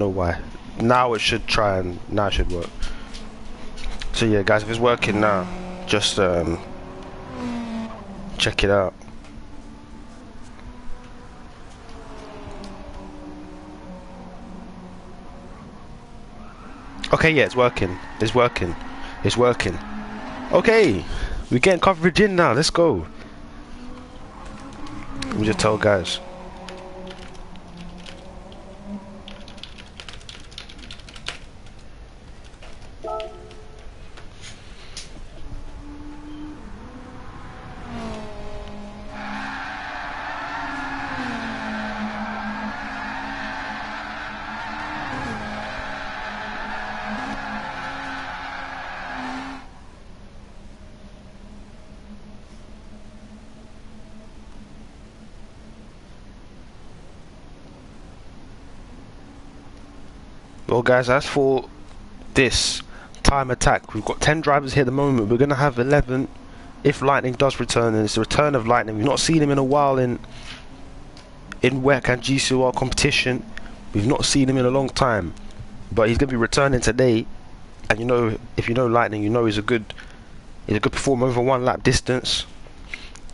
know why. Now it should try and now it should work. So yeah, guys, if it's working now, just check it out. Okay, yeah, it's working. It's working. It's working. Okay, we're getting coverage in now. Let's go. Let me just tell guys. Well guys, as for this time attack, we've got 10 drivers here at the moment. We're going to have 11 if Lightning does return, and it's the return of Lightning. We've not seen him in a while in WEC and GCOR competition. We've not seen him in a long time, but he's going to be returning today. And you know, if you know Lightning, you know he's a good performer over 1 lap distance.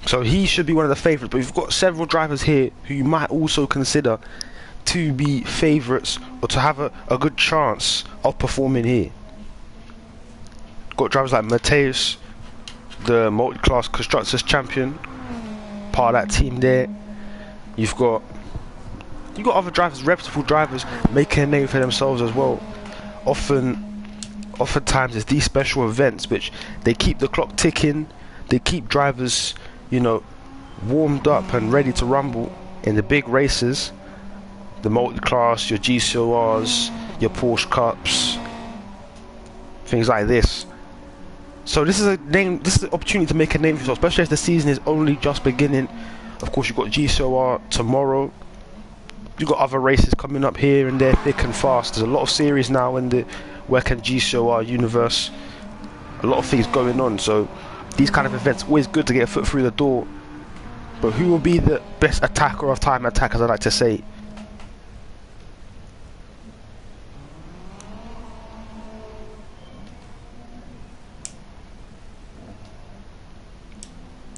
So he should be one of the favourites, but we've got several drivers here who you might also consider to be favourites or to have a good chance of performing here. Got drivers like Mateus, the multi-class constructors champion, part of that team there. You've got other drivers, reputable drivers, making a name for themselves as well. Oftentimes it's these special events which they keep the clock ticking, they keep drivers, you know, warmed up and ready to rumble in the big races. The multi-class, your GCORs, your Porsche Cups, things like this. So this is an opportunity to make a name for yourself, especially as the season is only just beginning. Of course, you've got GCOR tomorrow. You've got other races coming up here and there, thick and fast. There's a lot of series now in the WEC and GCOR universe. A lot of things going on, so these kind of events always good to get a foot through the door. But who will be the best attacker of time attack, as I like to say?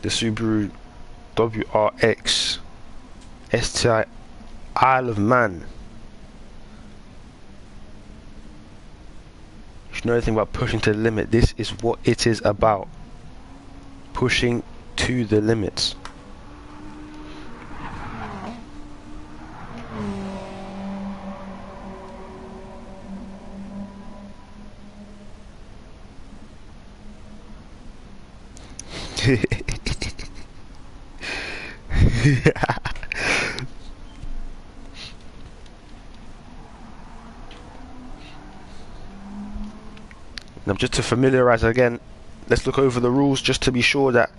The Subaru WRX STI Isle of Man. If you know anything about pushing to the limit, this is what it is about. Pushing to the limits. Now, just to familiarize again, let's look over the rules just to be sure that.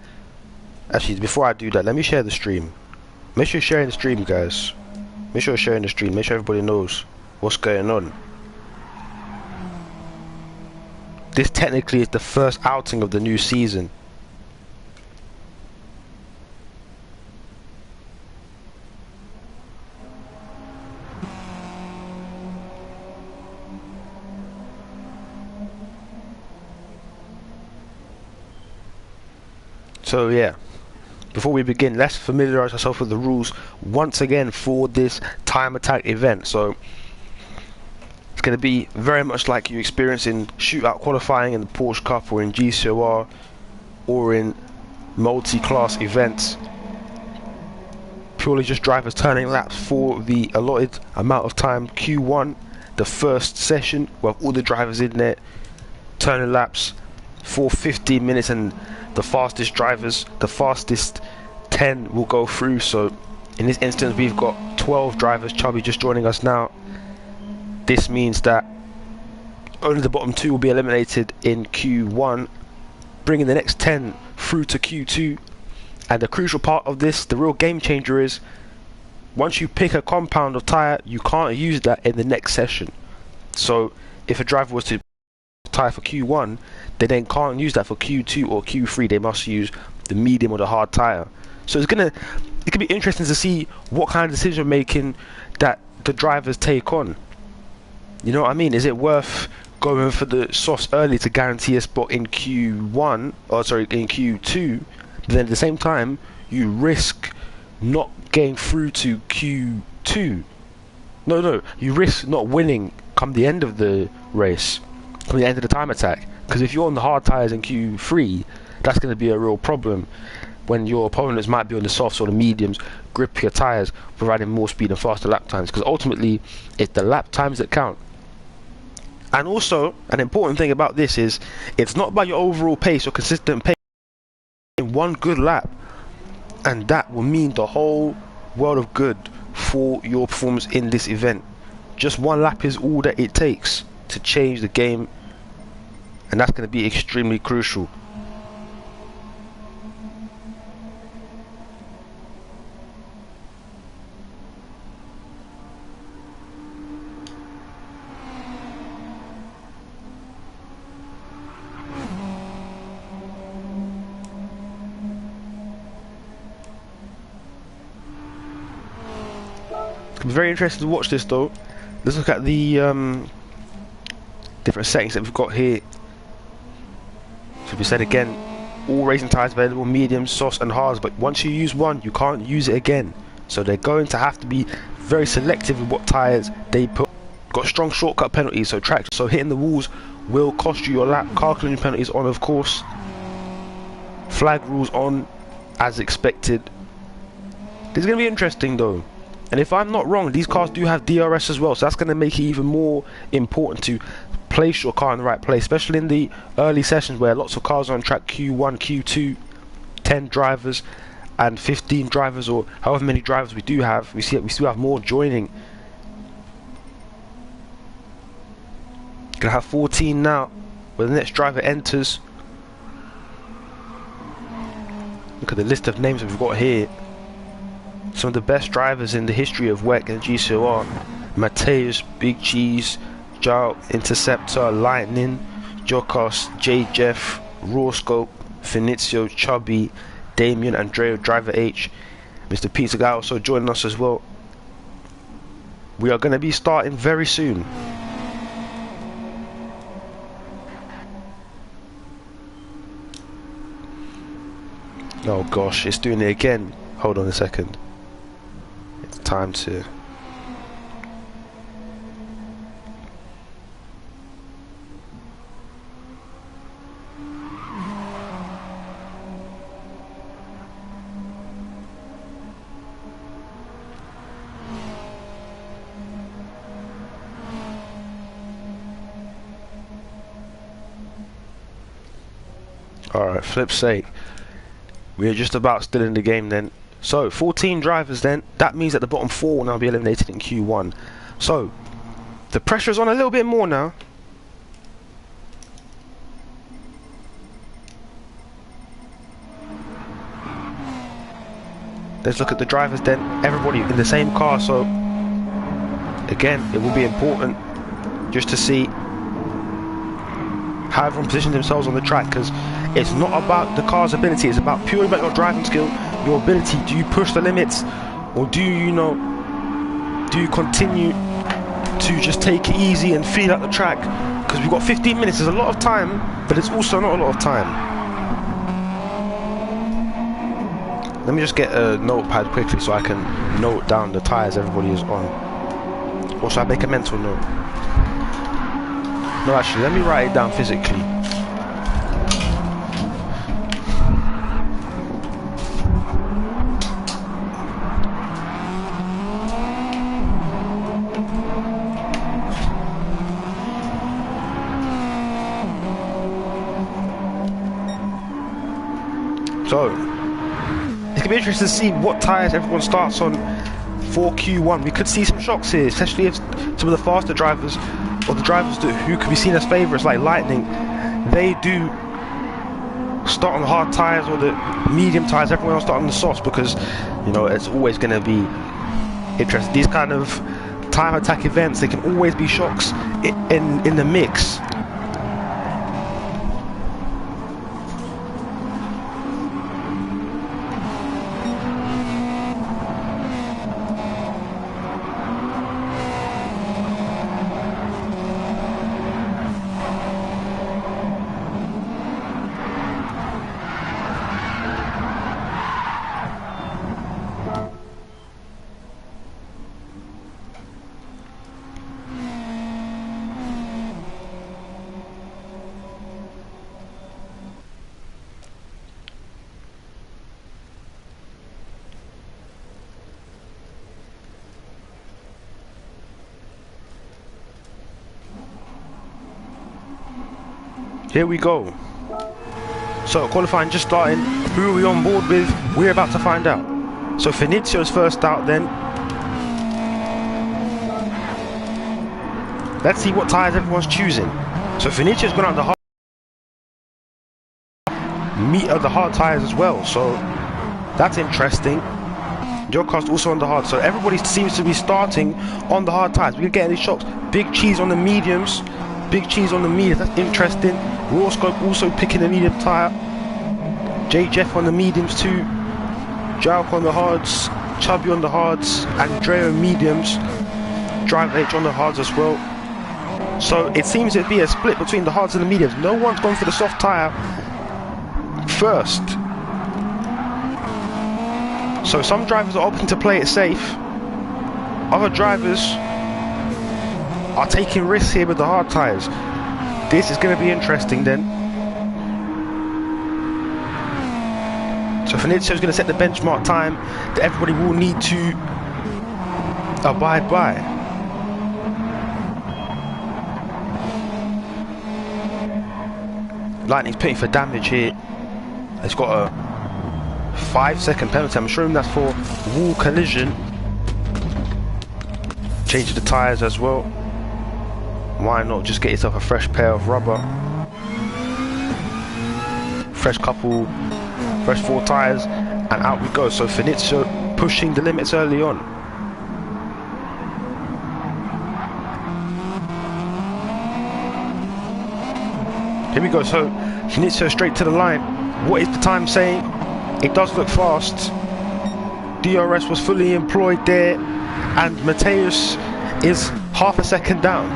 Actually, before I do that, let me share the stream. Make sure you're sharing the stream, guys. Make sure you're sharing the stream. Make sure everybody knows what's going on. This technically is the first outing of the new season. So yeah, before we begin, let's familiarize ourselves with the rules once again for this time attack event. So it's going to be very much like you experience in shootout qualifying in the Porsche Cup or in GCOR or in multi-class events. Purely just drivers turning laps for the allotted amount of time. Q1, the first session, we'll have all the drivers in there turning laps for 15 minutes, and the fastest drivers, the fastest 10 will go through. So in this instance we've got 12 drivers. Chubby just joining us now. This means that only the bottom 2 will be eliminated in Q1, bringing the next 10 through to Q2. And the crucial part of this, the real game changer, is once you pick a compound of tyre, you can't use that in the next session. So if a driver was to tyre for Q1, they then can't use that for Q2 or Q3. They must use the medium or the hard tyre. So it can be interesting to see what kind of decision making that the drivers take on. You know what I mean? Is it worth going for the softs early to guarantee a spot in Q1, or sorry, in Q2, but then at the same time you risk not getting through to Q2? No, you risk not winning come the end of the race, come the end of the time attack. Because if you're on the hard tyres in Q3, that's going to be a real problem when your opponents might be on the softs or the mediums, grippier tyres, providing more speed and faster lap times. Because ultimately, it's the lap times that count. And also, an important thing about this is, it's not about your overall pace or consistent pace in one good lap, and that will mean the whole world of good for your performance in this event. Just one lap is all that it takes to change the game, and that's going to be extremely crucial. It's going to be very interesting to watch this though. Let's look at the different settings that we've got here. So we said again, all racing tyres available, mediums, softs and hards, but once you use one you can't use it again, so they're going to have to be very selective with what tyres they put. Got strong shortcut penalties, so hitting the walls will cost you your lap. Car collision penalties on, of course. Flag rules on as expected. This is going to be interesting though, and if I'm not wrong, these cars do have DRS as well, so that's going to make it even more important to place your car in the right place, especially in the early sessions where lots of cars are on track Q1, Q2, 10 drivers and 15 drivers, or however many drivers we do have. We still have more joining. Gonna have 14 now, where the next driver enters. Look at the list of names that we've got here. Some of the best drivers in the history of WEC and GCOR: Mateus, Big Cheese, Jarl, Interceptor, Lightning, Jokos, J Jeff, Rawscope, Finizio, Chubby, Damien, Andrea, Driver H, Mr. Pizza Guy also joining us as well. We are going to be starting very soon. Oh gosh, it's doing it again. Hold on a second. It's time to... Alright, flip's sake. We are just about still in the game then. So, 14 drivers then. That means that the bottom 4 will now be eliminated in Q1. So, the pressure's on a little bit more now. Let's look at the drivers then. Everybody in the same car, so again, it will be important just to see how everyone positions themselves on the track, because it's not about the car's ability, it's about purely about your driving skill, your ability. Do you push the limits, or do you continue to just take it easy and feel out the track? Because we've got 15 minutes, there's a lot of time, but it's also not a lot of time. Let me just get a notepad quickly so I can note down the tyres everybody is on. Or should I make a mental note? No, actually, let me write it down physically. So, it's going to be interesting to see what tyres everyone starts on for Q1. We could see some shocks here, especially if some of the faster drivers, or the drivers who could be seen as favourites like Lightning, they do start on the hard tyres or the medium tyres. Everyone else start on the softs, because you know it's always going to be interesting. These kind of time attack events, they can always be shocks in the mix. Here we go. So qualifying just starting. Who are we on board with? We're about to find out. So Finizio's first out then. Let's see what tyres everyone's choosing. So Finizio's gone out the hard tyres as well. So that's interesting. GCOR's also on the hard. So everybody seems to be starting on the hard tyres. We're getting these shocks. Big Cheese on the mediums. Big Cheese on the mediums. That's interesting. Rawscope also picking the medium tyre. Jeff on the mediums too. Jalk on the hards. Chubby on the hards. Andrea mediums. Drive H on the hards as well. So it seems to be a split between the hards and the mediums. No one's gone for the soft tyre first. So some drivers are opting to play it safe. Other drivers are taking risks here with the hard tyres. This is going to be interesting then. So Finizio's going to set the benchmark time that everybody will need to abide by. Lightning's paying for damage here. It's got a 5-second penalty. I'm assuming that's for wall collision. Change the tyres as well. Why not just get yourself a fresh pair of rubber? Fresh 4 tyres, and out we go. So Finizio pushing the limits early on. Here we go. So Finizio straight to the line. What is the time saying? It does look fast. DRS was fully employed there, and Mateus is half a second down.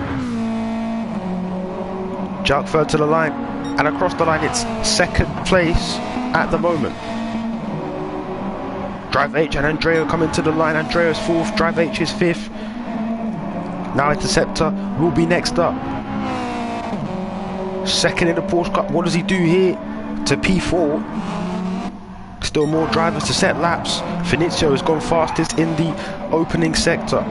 Jalk third to the line, and across the line it's second place at the moment. Drive H and Andrea coming to the line. Andrea's fourth, Drive H is fifth. Now Interceptor will be next up. Second in the Porsche Cup. What does he do here to P4? Still more drivers to set laps. Finizio has gone fastest in the opening sector.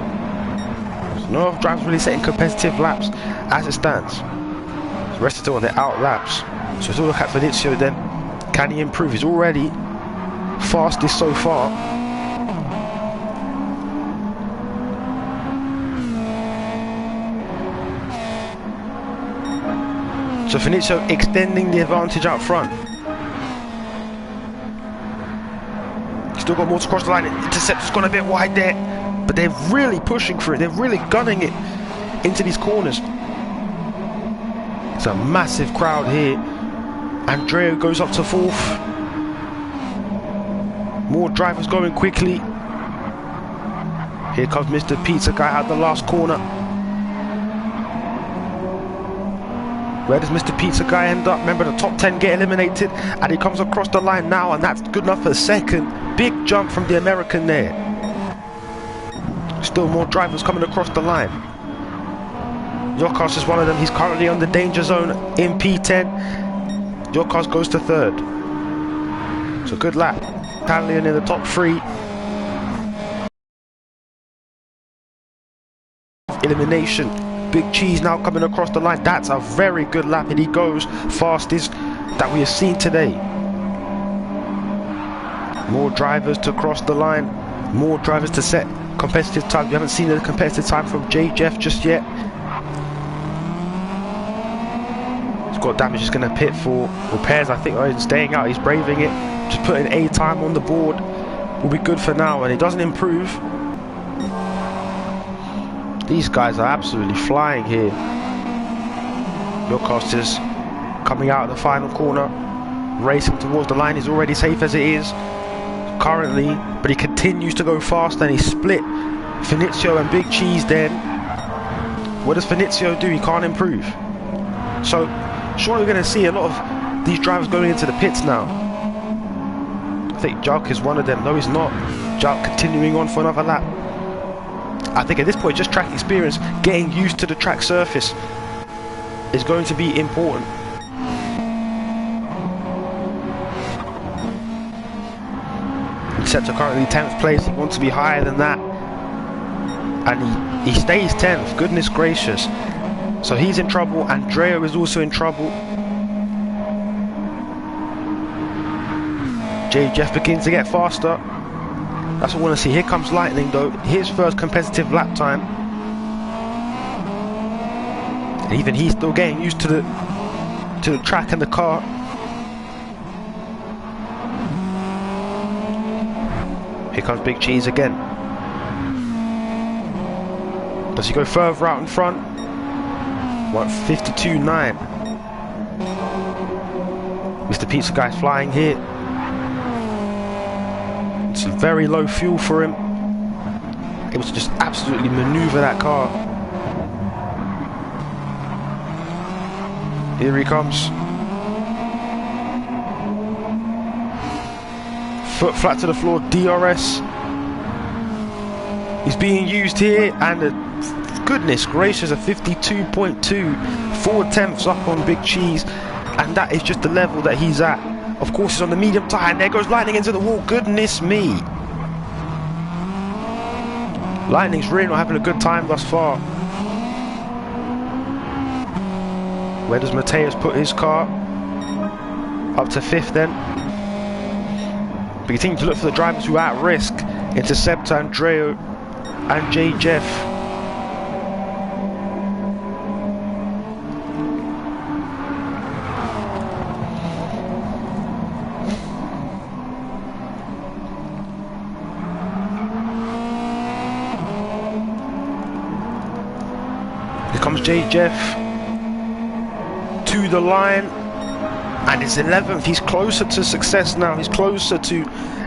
So no other drivers really setting competitive laps as it stands. The rest are still on their out laps. So let's look at Finizio then. Can he improve? He's already fastest so far. So Finizio extending the advantage out front. Still got more to cross the line. Interceptor's gone a bit wide there, but they're really pushing for it. They're really gunning it into these corners. It's a massive crowd here. Andrea goes up to fourth. More drivers going quickly. Here comes Mr. Pizza Guy out the last corner. Where does Mr. Pizza Guy end up? Remember, the top 10 get eliminated, and he comes across the line now, and that's good enough for a second. Big jump from the American there. Still more drivers coming across the line. GCOR is one of them. He's currently on the danger zone in P10. GCOR goes to third. So good lap. Italian in the top 3. Elimination. Big Cheese now coming across the line. That's a very good lap, and he goes fastest that we have seen today. More drivers to cross the line. More drivers to set competitive time. We haven't seen the competitive time from Jeff just yet. He's got damage. He's going to pit for repairs, I think. Oh, he's staying out. He's braving it. Just putting a time on the board will be good for now, and it doesn't improve. These guys are absolutely flying here. GCOR is coming out of the final corner, racing towards the line. He's already safe as it is currently, but he continues to go fast, and he split Finizio and Big Cheese then. What does Finizio do? He can't improve. So surely we're going to see a lot of these drivers going into the pits now. I think Jalk is one of them. No, he's not. Jalk continuing on for another lap. I think at this point, just track experience, getting used to the track surface is going to be important. Interceptor currently 10th place. He wants to be higher than that, and he stays 10th. Goodness gracious. So he's in trouble. Andrea is also in trouble. Jeff begins to get faster. That's what I want to see. Here comes Lightning though. His first competitive lap time. And even he's still getting used to the track and the car. Here comes Big Cheese again. Does he go further out in front? What, 52.9. Mr. Pizza Guy's flying here. It's very low fuel for him. Able to just absolutely maneuver that car. Here he comes. Foot flat to the floor, DRS. He's being used here, and goodness gracious, a 52.2, 4/10 up on Big Cheese, and that is just the level that he's at. Of course, he's on the medium tyre, and there goes Lightning into the wall. Goodness me. Lightning's really not having a good time thus far. Where does Mateus put his car? Up to 5th then. But you continue to look for the drivers who are at risk. Interceptor, Andreo, and J. Jeff. Here comes J. Jeff to the line, and it's 11th. He's closer to success now. He's closer to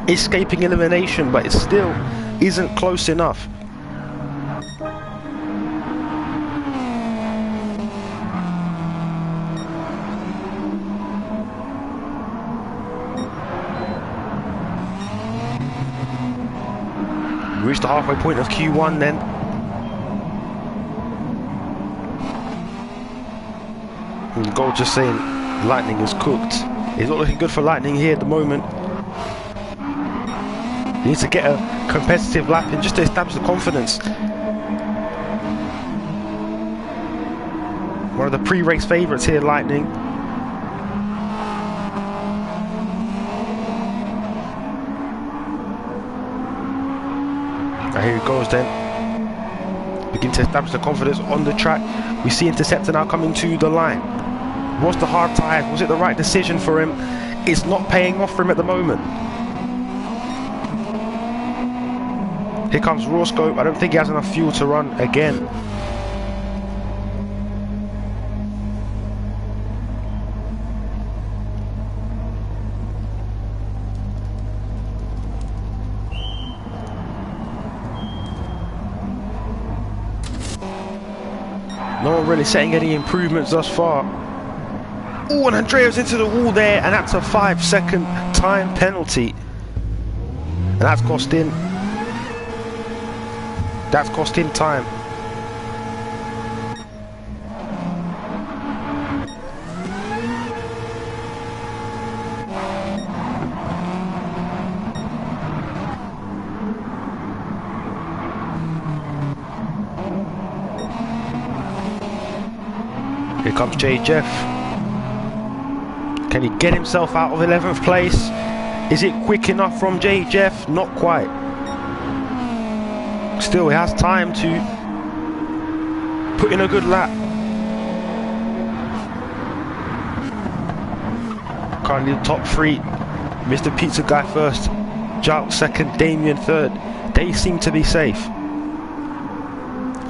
escaping elimination, but it still isn't close enough. We reached the halfway point of Q1 then. And Gold just saying Lightning is cooked. It's not looking good for Lightning here at the moment. He needs to get a competitive lap in just to establish the confidence. One of the pre-race favourites here, Lightning. And here he goes then. Begin to establish the confidence on the track. We see Interceptor now coming to the line. Was the hard tyre? Was it the right decision for him? It's not paying off for him at the moment. Here comes Roscoe. I don't think he has enough fuel to run again. No one really setting any improvements thus far. Oh, and Andrea's into the wall there, and that's a 5-second time penalty. And that's cost him. That's cost him time. Here comes J. Jeff. Can he get himself out of 11th place? Is it quick enough from J. Jeff? Not quite. Still, he has time to put in a good lap. Currently the top 3. Mr. Pizza Guy first. Jout second. Damien third. They seem to be safe.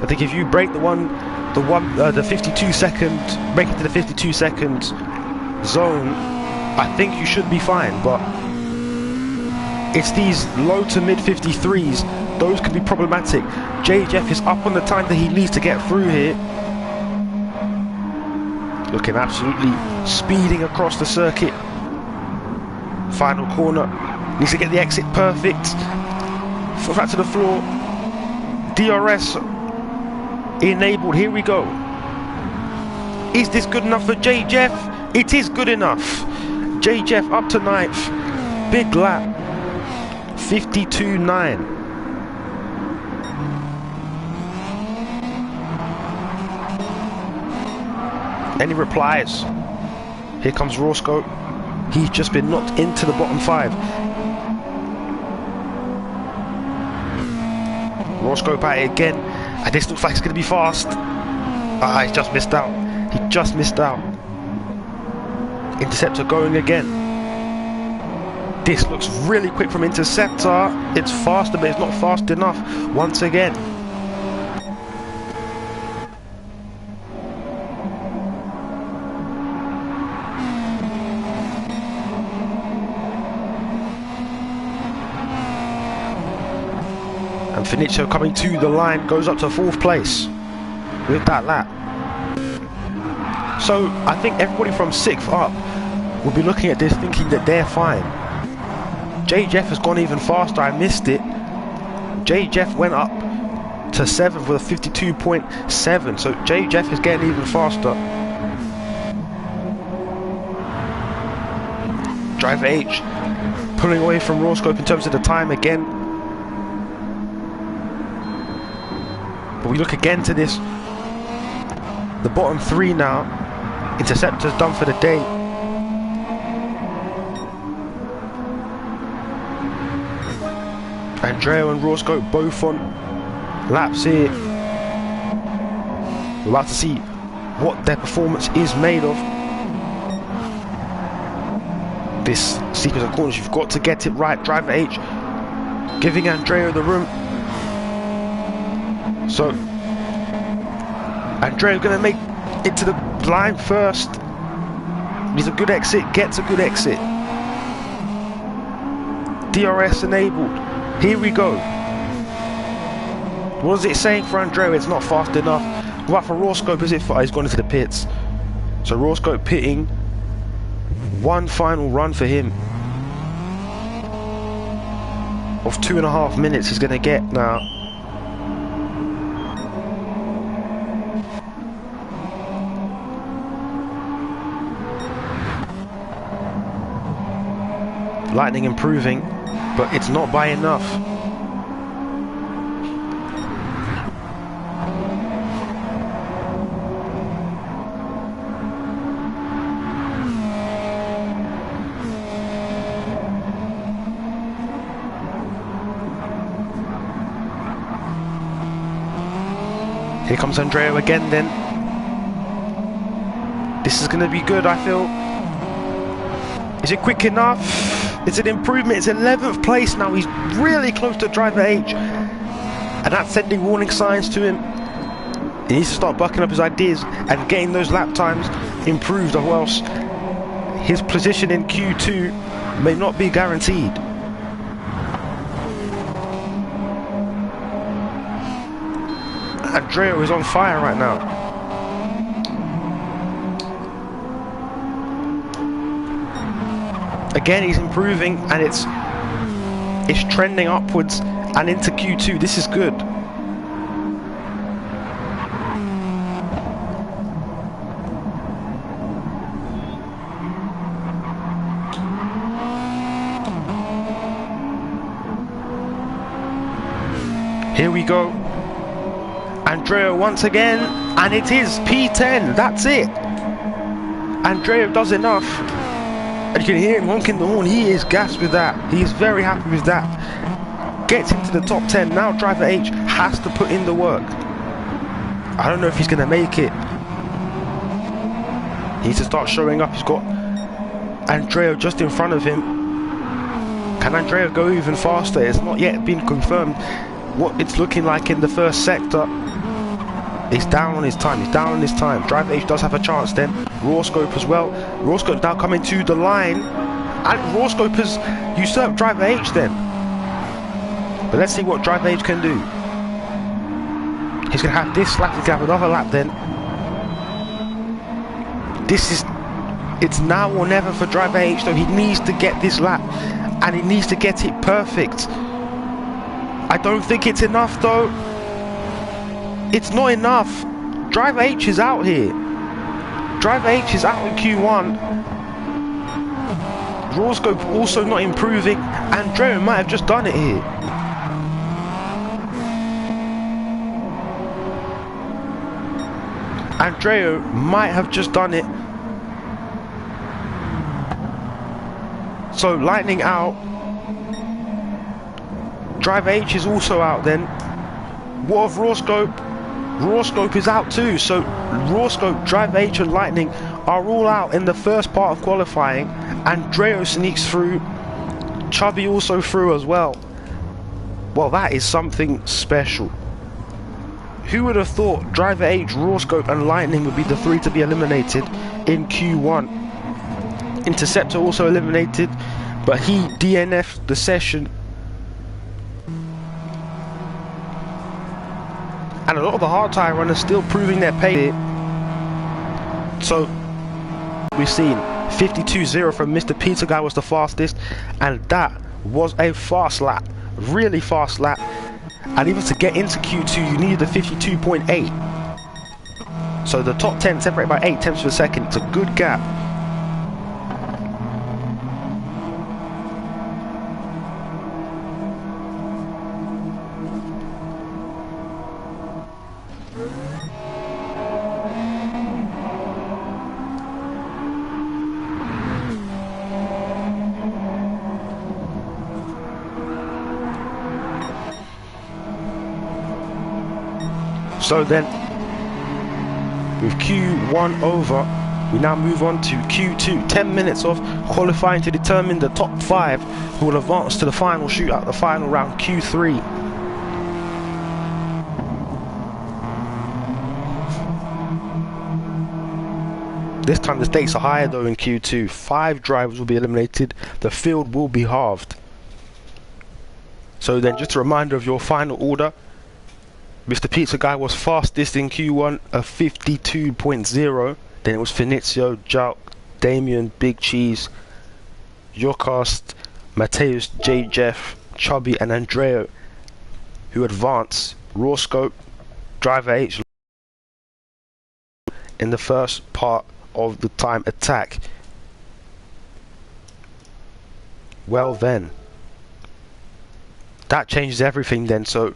I think if you break the 52 second, break it to the 52 second zone, I think you should be fine. But it's these low to mid 53s, those could be problematic. J. Jeff is up on the time that he needs to get through here. Looking absolutely speeding across the circuit. Final corner, needs to get the exit perfect. Foot back to the floor. DRS enabled. Here we go. Is this good enough for J. Jeff? It is good enough. J. Jeff up to 9th. Big lap. 52.9. Any replies? Here comes Roscoe. He's just been knocked into the bottom 5. Roscoe at it again, and this looks like it's going to be fast. Ah, he's just missed out. He just missed out. Interceptor going again. This looks really quick from Interceptor. It's faster, but it's not fast enough once again. And Finicio coming to the line, goes up to 4th place with that lap. So I think everybody from 6th up will be looking at this thinking that they're fine. J. Jeff has gone even faster. I missed it. J. Jeff went up to 7th with a 52.7. So J. Jeff is getting even faster. Driver H pulling away from Rawscope in terms of the time again. But we look again to this. The bottom 3 now. Interceptor's done for the day. Andrea and Rawscope both on laps here. We're about to see what their performance is made of. This sequence of corners, you've got to get it right. Driver H giving Andrea the room. So Andrea's going to make it to the line first. Needs a good exit, gets a good exit. DRS enabled. Here we go. What is it saying for Andrea? It's not fast enough. Right, for Rawscope, is it? He's gone into the pits. So Rawscope pitting. One final run for him of 2.5 minutes he's going to get now. Lightning improving, but it's not by enough. Here comes Andrea again then. This is going to be good, I feel. Is it quick enough? It's an improvement. It's 11th place now. He's really close to driver H. And that's sending warning signs to him. He needs to start bucking up his ideas and getting those lap times improved, or else his position in Q2 may not be guaranteed. Andrea is on fire right now. Again, he's improving, and it's trending upwards and into Q2. This is good. Here we go. Andrea once again, and it is P10. That's it. Andrea does enough. And you can hear him honking the horn. He is gassed with that. He is very happy with that. Gets into the top 10. Now driver H has to put in the work. I don't know if he's going to make it. He needs to start showing up. He's got Andrea just in front of him. Can Andrea go even faster? It's not yet been confirmed what it's looking like in the first sector. He's down on his time. He's down on his time. Driver H does have a chance then. Rawscope as well. Rawscope now coming to the line. And Rawscope has usurped driver H then. But let's see what driver H can do. He's going to have this lap. He's going to have another lap then. It's now or never for driver H though. He needs to get this lap. And he needs to get it perfect. I don't think it's enough though. It's not enough. Driver H is out here. Driver H is out in Q1. Rawscope also not improving. Andrea might have just done it here. Andrea might have just done it. So Lightning out. Driver H is also out then. What of Raw Scope? Raw Scope is out too, so Raw Scope, Driver H and Lightning are all out in the first part of qualifying. Andreo sneaks through, Chubby also through as well. Well, that is something special. Who would have thought Driver H, Raw Scope and Lightning would be the three to be eliminated in Q1? Interceptor also eliminated, but he DNF'd the session. And a lot of the hard tyre runners still proving their pay. So we've seen 52.0 from Mr. Pizza Guy was the fastest, and that was a fast lap, really fast lap. And even to get into Q2 you needed a 52.8. So the top 10 separated by 8 tenths per second. It's a good gap. So then, with Q1 over, we now move on to Q2. 10 minutes of qualifying to determine the top 5 who will advance to the final shootout, the final round, Q3. This time the stakes are higher though in Q2. 5 drivers will be eliminated. The field will be halved. So then, just a reminder of your final order. Mr. Pizza Guy was fastest in Q1, a 52.0. Then it was Finizio, Jouk, Damien, Big Cheese, Jocast, Mateus, J. Jeff, Chubby and Andreo who advance. Raw Scope, Driver H in the first part of the time attack. Well then, that changes everything then. So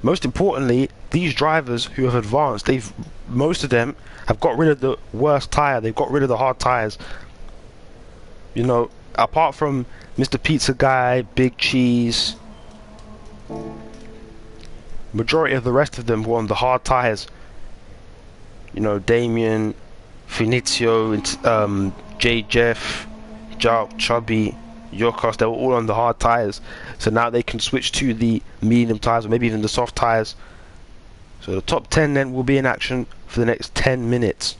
most importantly, these drivers who have advanced, most of them have got rid of the worst tyre. They've got rid of the hard tyres. You know, apart from Mr. Pizza Guy, Big Cheese, majority of the rest of them were on the hard tyres. You know, Damien, Finizio, J. Jeff, Jouk, Chubby, Jocast, they were all on the hard tyres. So now they can switch to the medium tyres or maybe even the soft tyres. So the top 10 then will be in action for the next 10 minutes.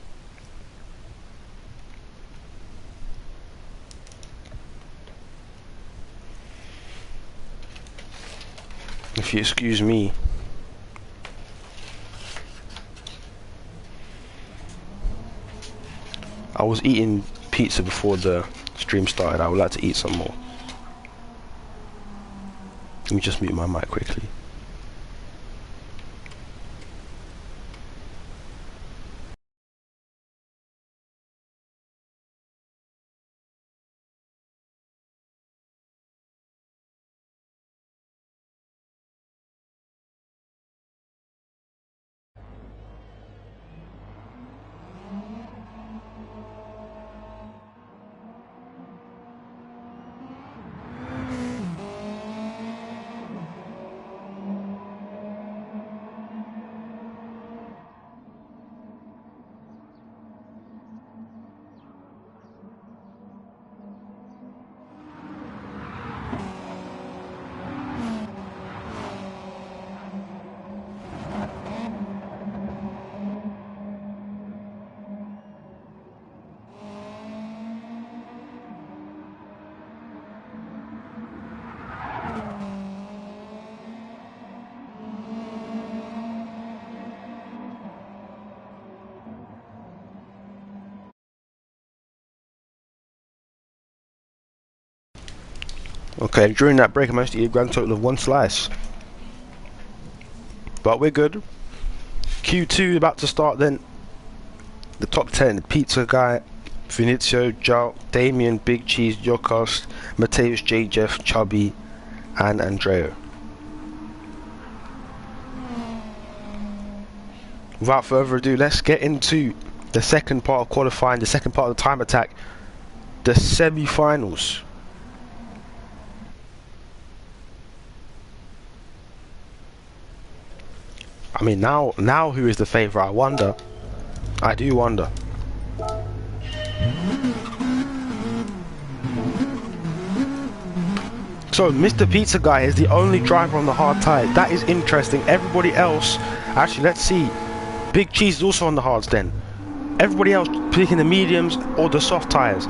If you excuse me. I was eating pizza before the stream started. I would like to eat some more. Let me just mute my mic quickly. Okay, during that break I managed to eat a grand total of 1 slice. But we're good. Q2 about to start then. The top 10, Pizza Guy, Finizio, Jouk, Damien, Big Cheese, Jocast, Mateus, J. Jeff, Chubby and Andreo. Without further ado, let's get into the second part of qualifying, the second part of the time attack, the semi-finals. I mean, now who is the favourite? I wonder. I do wonder. So Mr. Pizza Guy is the only driver on the hard tyre. That is interesting. Everybody else, actually, let's see. Big Cheese is also on the hards then. Everybody else picking the mediums or the soft tyres.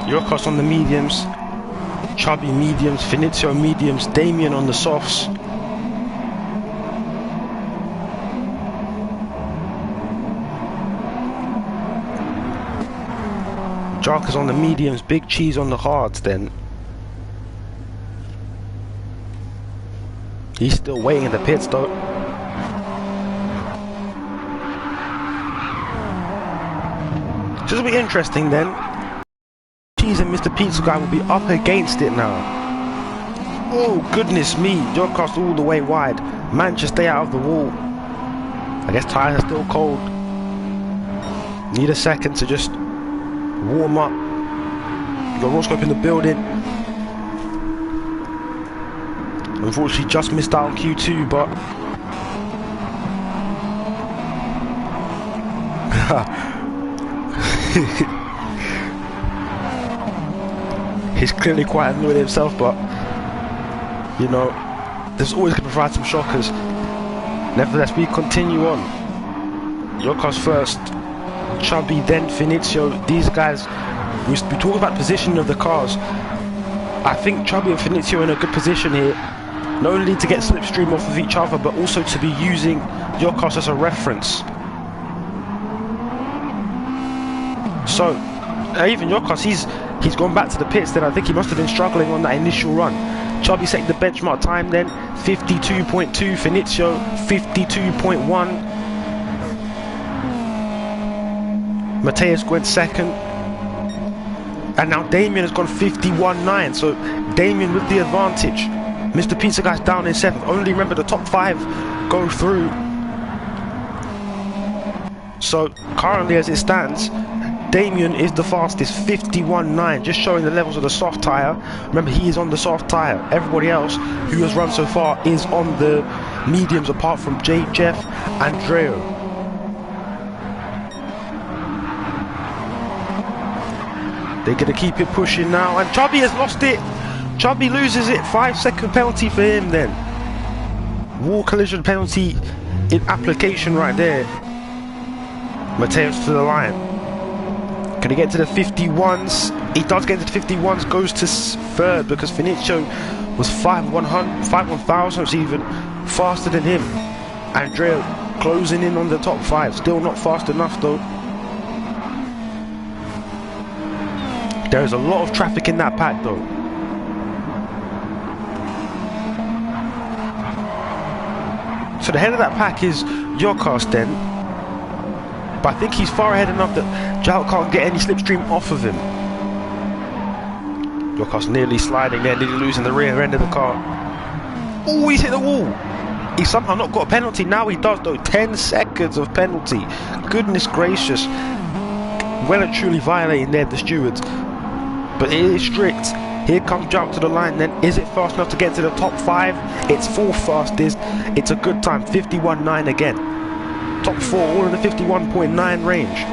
Yokos on the mediums, Chubby mediums, Finizio mediums, Damien on the softs. Jarker's on the mediums, Big Cheese on the hards then. He's still waiting in the pits though. This will be interesting then. Cheese and Mr. Pizza Guy will be up against it now. Oh goodness me, Jodcast all the way wide. Man, just stay out of the wall. I guess tyres are still cold. Need a second to just warm up. You got Roscope in the building. Unfortunately just missed out on Q2, but he's clearly quite annoyed himself, but you know, there's always going to provide some shockers. Nevertheless, we continue on. Yokos first, Chubby, then Finizio. These guys, we talk about positioning of the cars. I think Chubby and Finizio are in a good position here, not only to get slipstream off of each other, but also to be using Yokos as a reference. So, even Yokos, he's gone back to the pits then. I think he must have been struggling on that initial run. Chubby setting the benchmark time then, 52.2, Finizio 52.1. Mateus went second. And now Damien has gone 51.9, so Damien with the advantage. Mr. Pizza Guy's down in 7th. Only remember the top 5 go through. So currently as it stands, Damien is the fastest, 51.9, just showing the levels of the soft tyre. Remember, he is on the soft tyre. Everybody else who has run so far is on the mediums, apart from Jeff and Dreo. They're going to keep it pushing now, and Chubby has lost it. Chubby loses it. 5-second penalty for him then. Wall collision penalty in application right there. Mateus to the line. Can he get to the 51s? He does get to the 51s, goes to 3rd because Finizio was 5,000, it's even faster than him. Andrea closing in on the top 5, still not fast enough though. There is a lot of traffic in that pack though. So the head of that pack is Yokos then. But I think he's far ahead enough that Jout can't get any slipstream off of him. Yokos nearly sliding there, nearly losing the rear end of the car. Oh, he's hit the wall. He's somehow not got a penalty. Now he does though. 10 seconds of penalty. Goodness gracious. Well and truly violating there the stewards. But it is strict. Here comes Jout to the line then. Is it fast enough to get to the top 5? It's 4th fastest. It's a good time. 51.9 again. Top 4 all in the 51.9 range.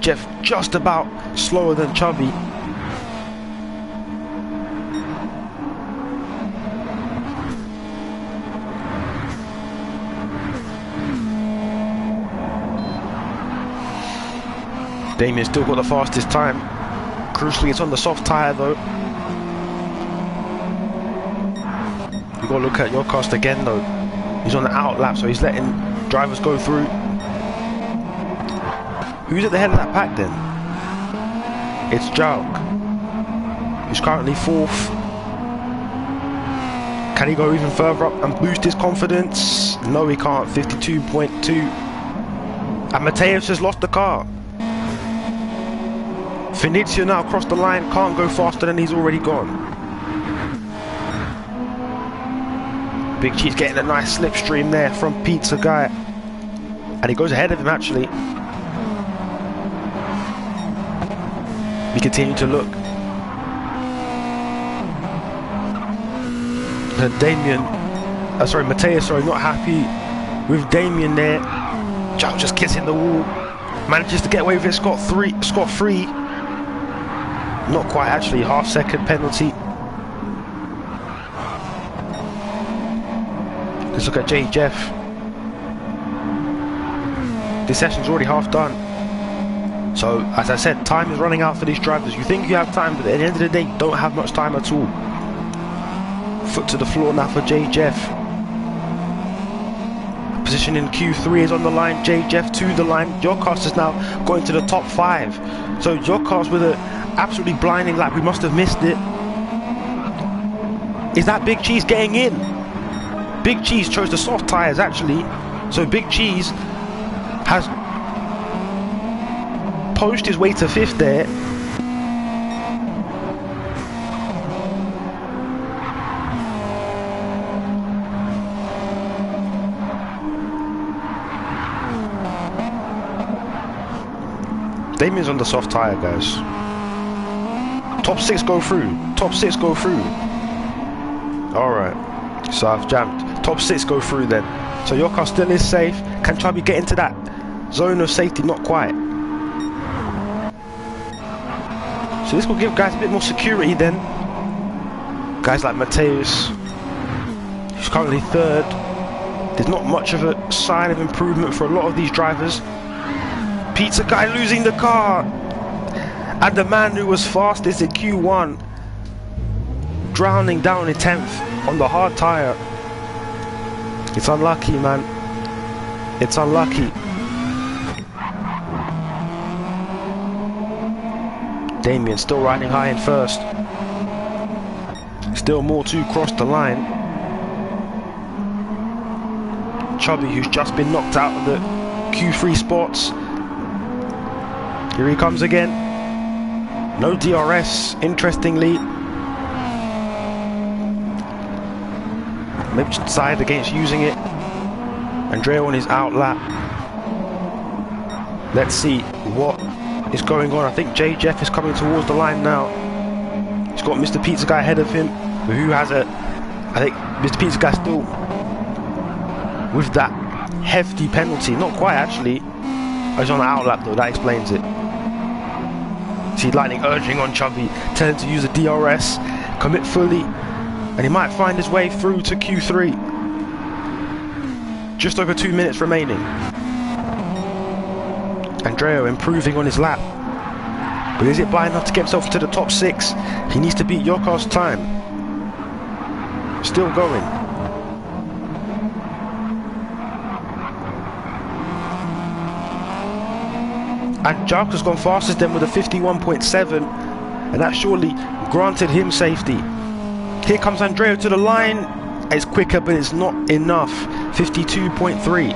Jeff just about slower than Chubby. Damien's still got the fastest time. Crucially, it's on the soft tyre though. You've got to look at Yokos again though. He's on the out lap, so he's letting drivers go through. Who's at the head of that pack then? It's Jauk, who's currently 4th. Can he go even further up and boost his confidence? No, he can't. 52.2. And Mateus has lost the car. Finizio now across the line, can't go faster than he's already gone. Big Cheese getting a nice slipstream there from Pizza Guy. And he goes ahead of him actually. We continue to look. Mateus, sorry, not happy with Damien there. Jout just gets in the wall, manages to get away with it, scot-free. Not quite actually, half-second penalty. Let's look at Jeff. This session's already half done. So, as I said, time is running out for these drivers. You think you have time, but at the end of the day, you don't have much time at all. Foot to the floor now for Jeff. Position in Q3 is on the line. Jeff to the line. Jocast is now going to the top 5. So Jocast with an absolutely blinding lap. We must have missed it. Is that Big Cheese getting in? Big Cheese chose the soft tyres actually. So Big Cheese has poached his way to 5th there. Damien's on the soft tyre, guys. Top 6 go through. Top 6 go through. Alright. So I've jammed. Top 6 go through then. So your car still is safe. Can Chubby get into that zone of safety? Not quite. So this will give guys a bit more security then. Guys like Mateus, who's currently 3rd. There's not much of a sign of improvement for a lot of these drivers. Pizza guy losing the car, and the man who was fastest in Q1 drowning down in 10th on the hard tyre. It's unlucky, man. It's unlucky. Damien still riding high in 1st. Still more to cross the line. Chubby, who's just been knocked out of the Q3 spots. Here he comes again. No DRS, interestingly. Maybe just decided against using it. Andrea on his out lap. Let's see what is going on. I think Jeff is coming towards the line now. He's got Mr. Pizza Guy ahead of him, who has a... I think Mr. Pizza Guy still with that hefty penalty. Not quite, actually. Oh, he's on the out lap, though. That explains it. See Lightning urging on Chubby, telling him to use a DRS, commit fully, and he might find his way through to Q3. Just over 2 minutes remaining. Andrea improving on his lap. But is it by enough to get himself to the top 6? He needs to beat Jocast's time. Still going. And Jark has gone fastest then with a 51.7, and that surely granted him safety. Here comes Andrea to the line. It's quicker, but it's not enough. 52.3.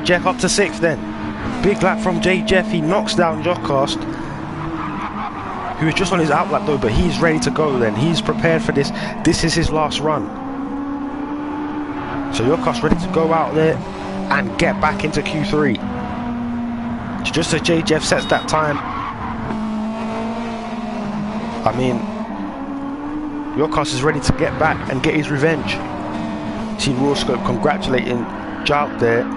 Jeff up to 6th then. Big lap from Jeff. He knocks down Jocast, who is just on his out lap though, but he's ready to go then. He's prepared for this. This is his last run. So Jocast ready to go out there and get back into Q3. Just as Jeff sets that time. I mean, Jocast is ready to get back and get his revenge. Team Rawscope congratulating Jout there.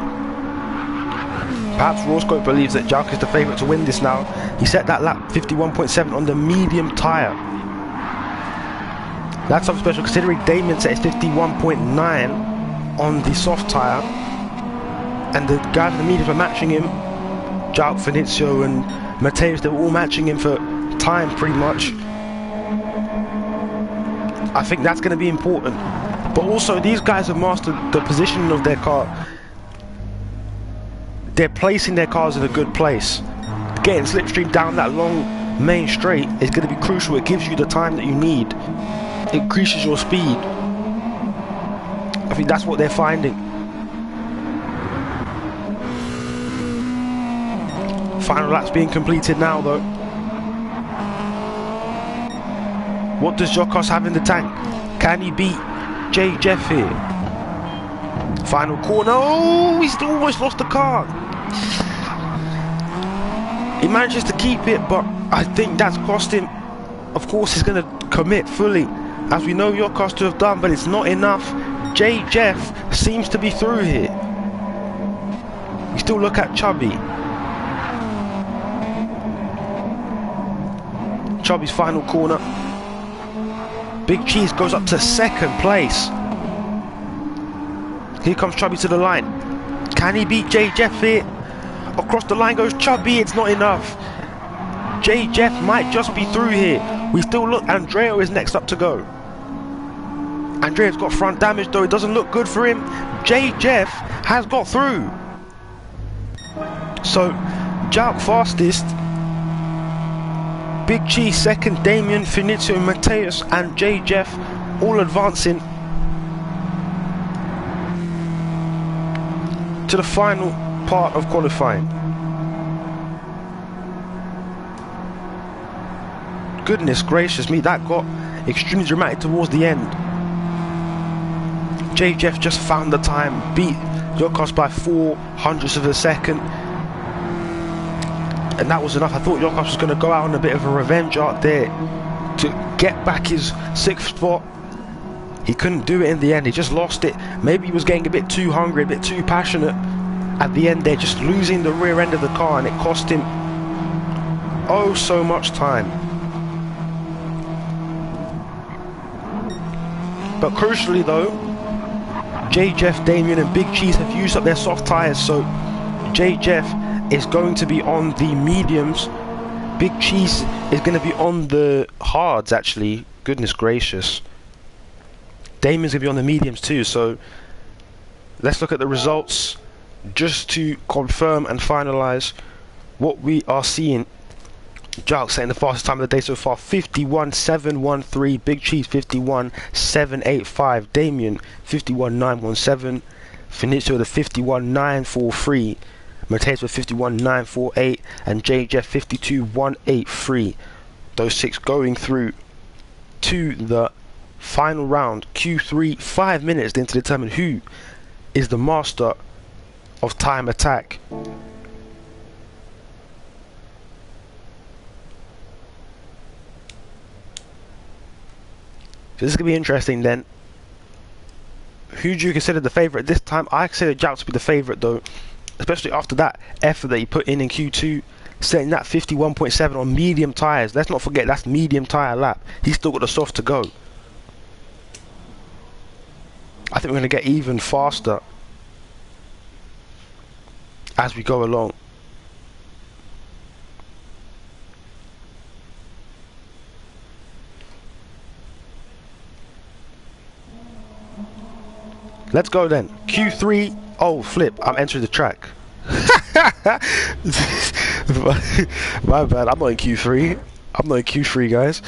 Perhaps Rawscope believes that Jout is the favourite to win this now. He set that lap 51.7 on the medium tyre. That's something special considering Damien set his 51.9 on the soft tyre. And the guys in the mediums were matching him. Jout, Fenicio and Mateus, they were all matching him for time pretty much. I think that's going to be important. But also these guys have mastered the positioning of their car. They're placing their cars in a good place. Getting slipstream down that long main straight is going to be crucial. It gives you the time that you need. It increases your speed. I think that's what they're finding. Final lap's being completed now though. What does Jokos have in the tank? Can he beat J. Jeff here? Final corner. Oh, he's almost lost the car. He manages to keep it, but I think that's cost him. Of course, he's going to commit fully, as we know Jokos to have done, but it's not enough. J. Jeff seems to be through here. We still look at Chubby. Chubby's final corner. Big Cheese goes up to second place. Here comes Chubby to the line. Can he beat J. Jeff here? Across the line goes Chubby. It's not enough. J. Jeff might just be through here. We still look. Andrea is next up to go. Andrea's got front damage though. It doesn't look good for him. J. Jeff has got through. So, Jout fastest. Big Cheese second, Damien, Finizio, Mateus and J. Jeff all advancing to the final part of qualifying. Goodness gracious me, that got extremely dramatic towards the end. J. Jeff just found the time, beat Jokos by 0.04 of a second. And that was enough. I thought Jokos was going to go out on a bit of a revenge arc there to get back his 6th spot. He couldn't do it in the end. He just lost it. Maybe he was getting a bit too hungry, a bit too passionate at the end there, just losing the rear end of the car, and it cost him oh so much time. But crucially though, J. Jeff, Damien and Big Cheese have used up their soft tyres, so J. Jeff is going to be on the mediums. Big Cheese is going to be on the hards actually. Goodness gracious. Damien's going to be on the mediums too. So let's look at the results just to confirm and finalise what we are seeing. Jout setting the fastest time of the day so far, 51.713. Big Cheese 51.785. Damien 51.917. Finizio the 51.943. Mateus with 51.948 and J. Jeff 52.183. Those 6 going through to the final round, Q3, 5 minutes then to determine who is the master of time attack. So this is going to be interesting then. Who do you consider the favourite this time? I consider Jout to be the favourite though, especially after that effort that he put in Q2, setting that 51.7 on medium tyres. Let's not forget that's medium tyre lap. He's still got the soft to go. I think we're going to get even faster as we go along. Let's go then. Q3. Oh flip, I'm entering the track. My bad, I'm not in Q3. I'm not in Q3 guys.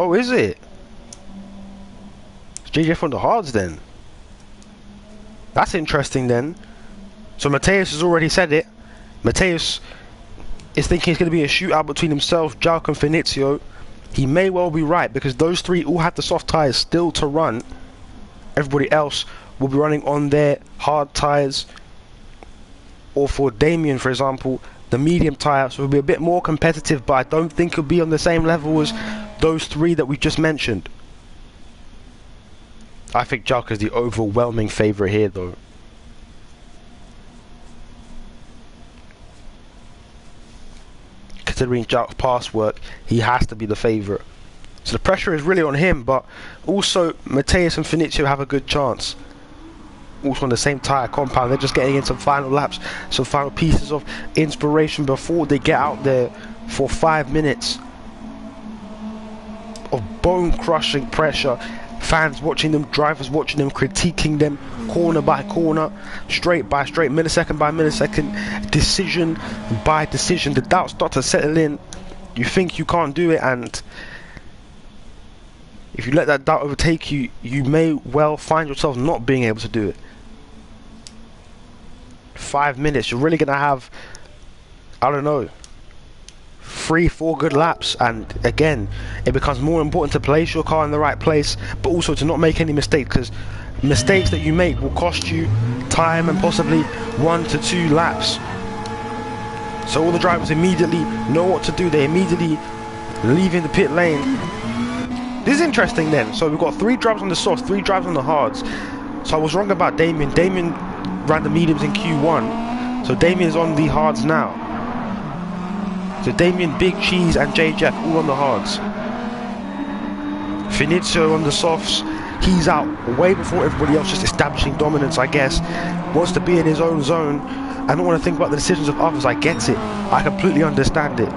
Oh, is it? It's JJ on the hards then. That's interesting then. So Mateus has already said it. Mateus is thinking it's going to be a shootout between himself, Jout and Finizio. He may well be right because those 3 all have the soft tyres still to run. Everybody else will be running on their hard tyres. Or for Damien, for example, the medium tyre, so it'll be a bit more competitive, but I don't think it'll be on the same level as those 3 that we just mentioned. I think Jout is the overwhelming favourite here though. Considering Jout's past work, he has to be the favourite. So the pressure is really on him, but also Mateus and Finizio have a good chance. Also on the same tyre compound, they're just getting in some final laps, some final pieces of inspiration before they get out there for 5 minutes of bone-crushing pressure Fans watching them, drivers watching them, critiquing them, corner by corner, straight by straight, millisecond by millisecond, decision by decision. The doubts start to settle in. You think you can't do it, and if you let that doubt overtake you, you may well find yourself not being able to do it. 5 minutes, you're really going to have, I don't know, 3-4 good laps, and again, it becomes more important to place your car in the right place, but also to not make any mistakes, because mistakes that you make will cost you time and possibly 1 to 2 laps. So all the drivers immediately know what to do. They immediately leaving the pit lane. This is interesting then. So we've got 3 drivers on the softs, 3 drivers on the hards. So I was wrong about Damien. Damien ran the mediums in Q1, so Damien's on the hards now. So Damien, Big Cheese and J Jack all on the hards. Finizio on the softs. He's out way before everybody else, just establishing dominance, I guess. Wants to be in his own zone. I don't want to think about the decisions of others. I get it. I completely understand it.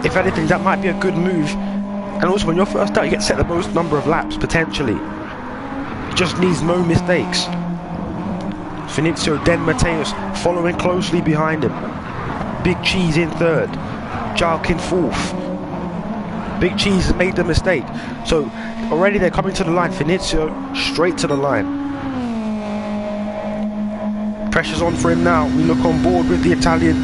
If anything, that might be a good move. And also, when you're first out, you get set the most number of laps, potentially. It just needs no mistakes. Finizio, then Mateus, following closely behind him. Big Cheese in third. Jalk in fourth. Big Cheese has made the mistake. So, already they're coming to the line. Finizio, straight to the line. Pressure's on for him now. We look on board with the Italian.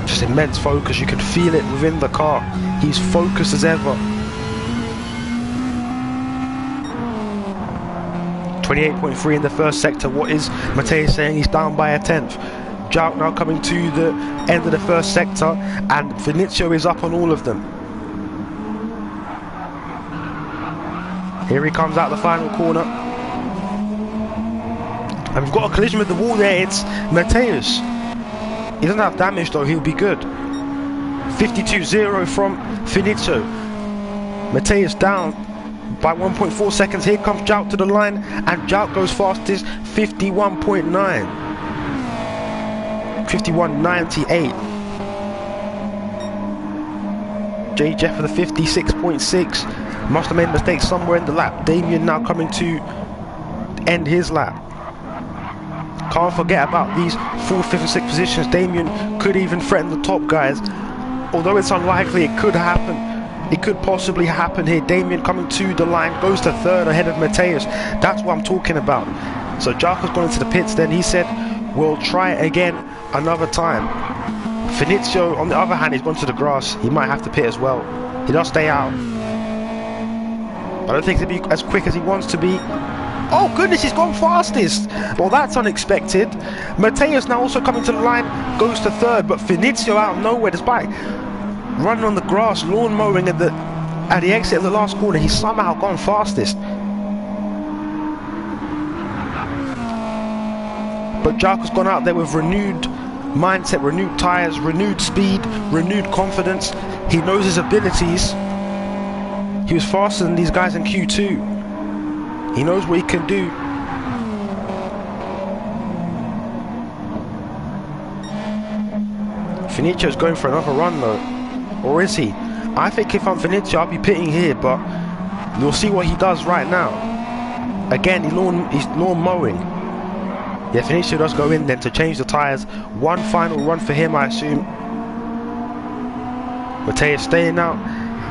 Just immense focus. You can feel it within the car. He's focused as ever. 28.3 in the first sector. What is Mateus saying? He's down by a 10th. Jout now coming to the end of the first sector, and Finizio is up on all of them. Here he comes out the final corner. And we've got a collision with the wall there. It's Mateus. He doesn't have damage though, he'll be good. 52.0 from Finizio. Mateus down by 1.4 seconds. Here comes Jout to the line, and Jout goes fastest, 51.9. 51.98. J Jeff for the 56.6. Must have made a mistake somewhere in the lap. Damien now coming to end his lap. Can't forget about these 4th, 5th and 6th positions. Damien could even threaten the top guys. Although it's unlikely, it could happen. It could possibly happen here. Damien coming to the line, goes to third ahead of Mateus. That's what I'm talking about. So Jarko's gone into the pits then. He said, we'll try it again another time. Finizio, on the other hand, he's gone to the grass. He might have to pit as well. He does stay out. I don't think he'll be as quick as he wants to be. Oh goodness, he's gone fastest. Well, that's unexpected. Mateus now also coming to the line, goes to third, but Finizio out of nowhere, despite running on the grass, lawn mowing at the exit of the last corner, he's somehow gone fastest. But Jarko's gone out there with renewed mindset, renewed tyres, renewed speed, renewed confidence. He knows his abilities. He was faster than these guys in Q2. He knows what he can do. Finizio's going for another run though. Or is he? I think if I'm Finizio, I'll be pitting here, but we'll see what he does right now. Again, he's lawn mowing. Yeah, Finizio does go in then to change the tyres. One final run for him, I assume. Mateus staying out.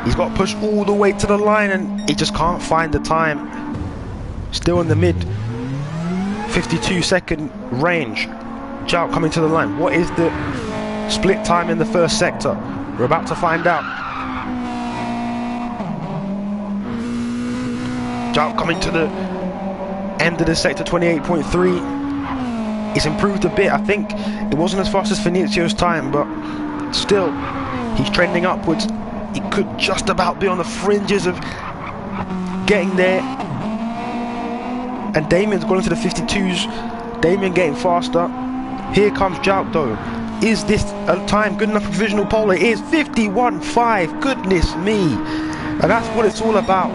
He's got pushed all the way to the line and he just can't find the time. Still in the mid 52-second range. Jout coming to the line. What is the split time in the first sector? We're about to find out. Jout coming to the end of the sector, 28.3. He's improved a bit. I think it wasn't as fast as Finizio's time, but still, he's trending upwards. He could just about be on the fringes of getting there. And Damien's gone into the 52s. Damien getting faster. Here comes Jout though. Is this a time good enough for provisional pole? It is 51.5. Goodness me. And that's what it's all about.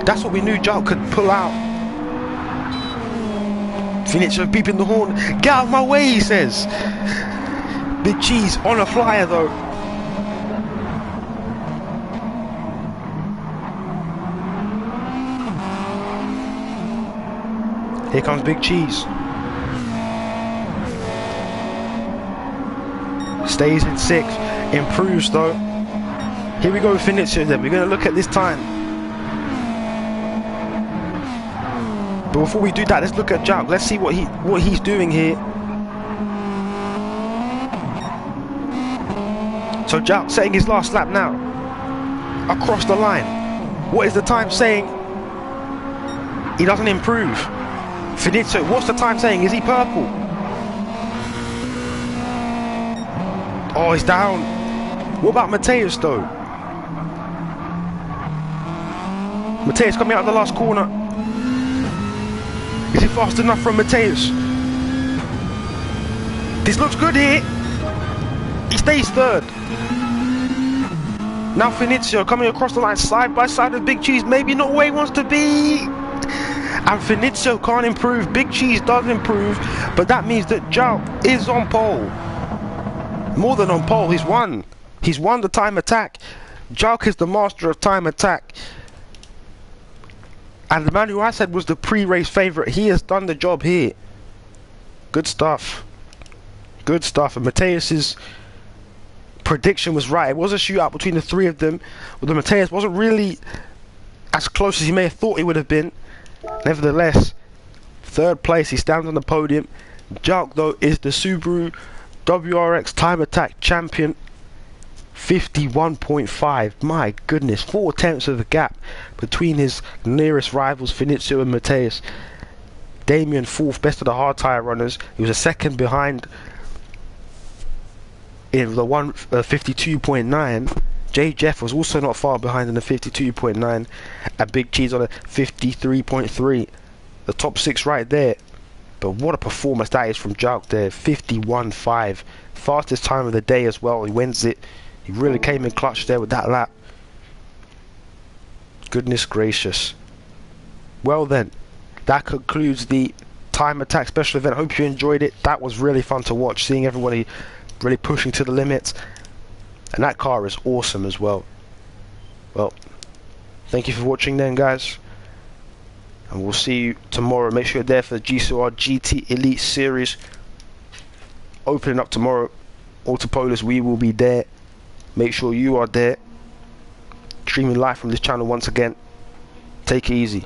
That's what we knew Jout could pull out. Finizio beeping the horn. Get out of my way, he says. Big Cheese on a flyer though. Here comes Big Cheese. Stays in 6th. Improves though. Here we go with Finizio then. We're going to look at this time. But before we do that, let's look at Jout. Let's see what he's doing here. So Jout setting his last lap now. Across the line. What is the time saying? He doesn't improve. Finizio, what's the time saying? Is he purple? Oh, he's down. What about Mateus though? Mateus coming out of the last corner. Is it fast enough for Mateus? This looks good here. He stays 3rd. Now Finizio coming across the line side by side with Big Cheese. Maybe not where he wants to be. And Finizio can't improve. Big Cheese does improve. But that means that Jout is on pole. More than on pole, he's won. He's won the time attack. Jout is the master of time attack. And the man who I said was the pre-race favourite, he has done the job here. Good stuff. Good stuff. And Mateus's prediction was right. It was a shootout between the 3 of them. Although Mateus wasn't really as close as he may have thought he would have been. Nevertheless, 3rd place, he stands on the podium. Jout though is the Subaru WRX time attack champion. 51.5. My goodness, 4/10 of the gap between his nearest rivals Finizio and Mateus. Damien 4th, best of the hard tyre runners. He was a 2nd behind in the 52.9. J. Jeff was also not far behind in the 52.9, and Big Cheese on a 53.3. The top 6 right there. But what a performance that is from Jout there. 51.5. Fastest time of the day as well. He wins it. He really came in clutch there with that lap. Goodness gracious. Well then, that concludes the time attack special event. Hope you enjoyed it. That was really fun to watch, seeing everybody really pushing to the limits. And that car is awesome as well. Well, thank you for watching then, guys. And we'll see you tomorrow. Make sure you're there for the GCOR GT Elite Series. Opening up tomorrow. Autopolis, we will be there. Make sure you are there. Streaming live from this channel once again. Take it easy.